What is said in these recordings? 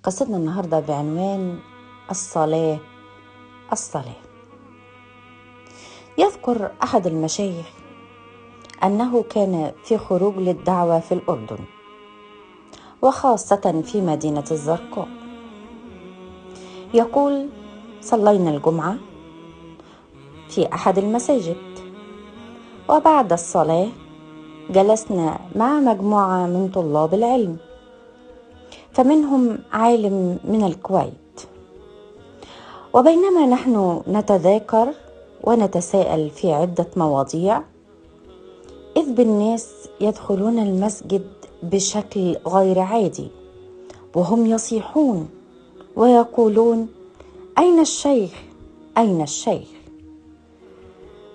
قصتنا النهاردة بعنوان الصلاة. الصلاة. يذكر أحد المشايخ أنه كان في خروج للدعوة في الأردن، وخاصة في مدينة الزرقاء. يقول: صلينا الجمعة في أحد المساجد، وبعد الصلاة جلسنا مع مجموعة من طلاب العلم، فمنهم عالم من الكويت. وبينما نحن نتذاكر ونتساءل في عدة مواضيع، إذ بالناس يدخلون المسجد بشكل غير عادي، وهم يصيحون ويقولون: أين الشيخ؟ أين الشيخ؟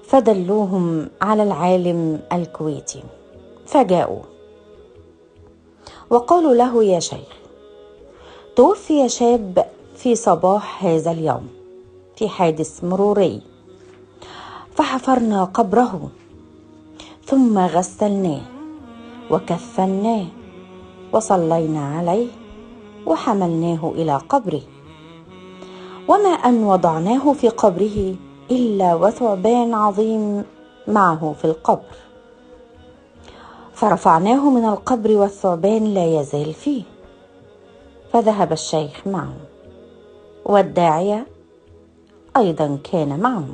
فدلوهم على العالم الكويتي، فجاءوا وقالوا له: يا شيخ، توفي شاب في صباح هذا اليوم في حادث مروري، فحفرنا قبره ثم غسلناه وكفناه وصلينا عليه وحملناه إلى قبره، وما أن وضعناه في قبره إلا وثعبان عظيم معه في القبر، فرفعناه من القبر والثعبان لا يزال فيه. فذهب الشيخ معه، والداعية أيضا كان معه.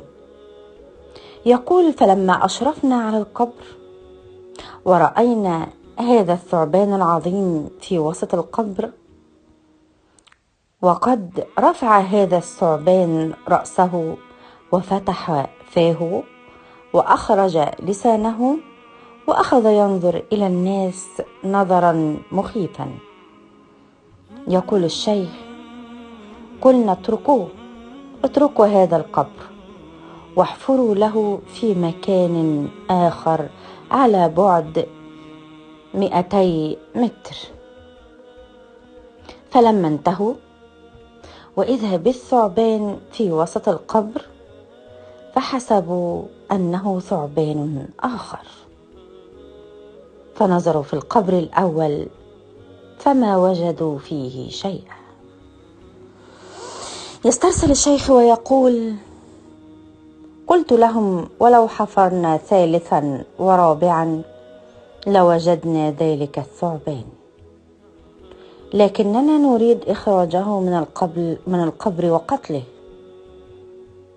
يقول: فلما أشرفنا على القبر ورأينا هذا الثعبان العظيم في وسط القبر، وقد رفع هذا الثعبان رأسه وفتح فاه وأخرج لسانه وأخذ ينظر إلى الناس نظرا مخيفا. يقول الشيخ: قلنا اتركوا هذا القبر واحفروا له في مكان آخر على بعد 200 متر. فلما انتهوا وإذا بالثعبان في وسط القبر، فحسبوا أنه ثعبان آخر، فنظروا في القبر الأول فما وجدوا فيه شيئا. يسترسل الشيخ ويقول: قلت لهم: ولو حفرنا ثالثا ورابعا لوجدنا ذلك الثعبان، لكننا نريد إخراجه من القبر وقتله.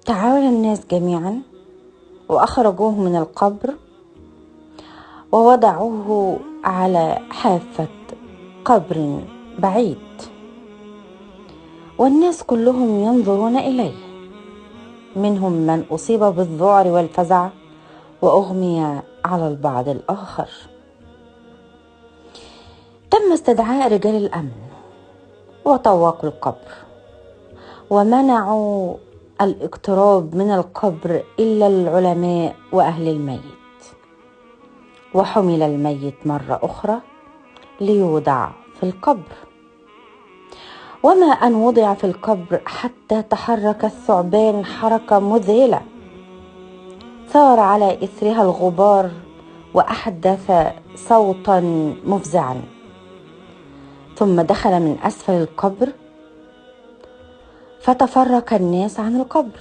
تعاون الناس جميعا وأخرجوه من القبر ووضعوه على حافة قبر بعيد، والناس كلهم ينظرون إليه، منهم من أصيب بالذعر والفزع وأغمي على البعض الآخر. تم استدعاء رجال الأمن وطوقوا القبر ومنعوا الاقتراب من القبر إلا العلماء وأهل الميت، وحمل الميت مرة أخرى ليوضع في القبر. وما أن وضع في القبر حتى تحرك الثعبان حركة مذهلة، ثار على إثرها الغبار وأحدث صوتا مفزعا، ثم دخل من أسفل القبر، فتفرق الناس عن القبر،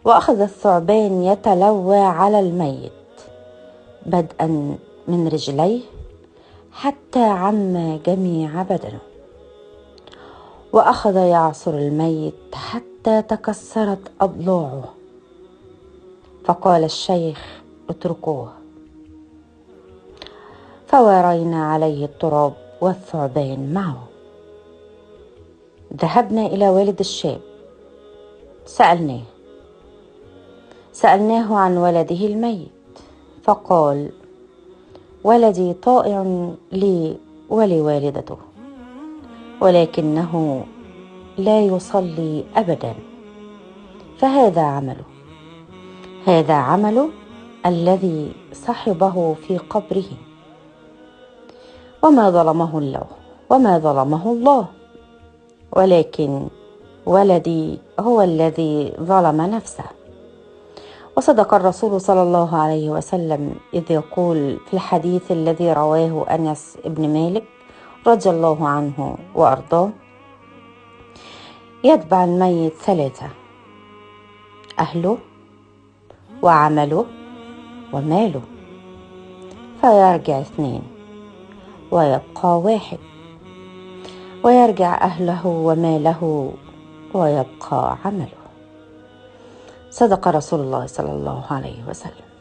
وأخذ الثعبان يتلوى على الميت بدءا من رجليه حتى عم جميع بدنه، وأخذ يعصر الميت حتى تكسرت أضلاعه. فقال الشيخ: اتركوه. فورينا عليه التراب والثعبان معه. ذهبنا إلى والد الشاب، سألناه عن ولده الميت، فقال: ولدي طائع لي ولوالدته، ولكنه لا يصلي أبدا، فهذا عمله الذي صحبه في قبره، وما ظلمه الله، ولكن ولدي هو الذي ظلم نفسه. وصدق الرسول صلى الله عليه وسلم إذ يقول في الحديث الذي رواه أنس بن مالك رضي الله عنه وأرضاه يتبع الميت 3: أهله وعمله وماله، فيرجع 2 ويبقى 1، ويرجع أهله وماله ويبقى عمله. صدق رسول الله صلى الله عليه وسلم.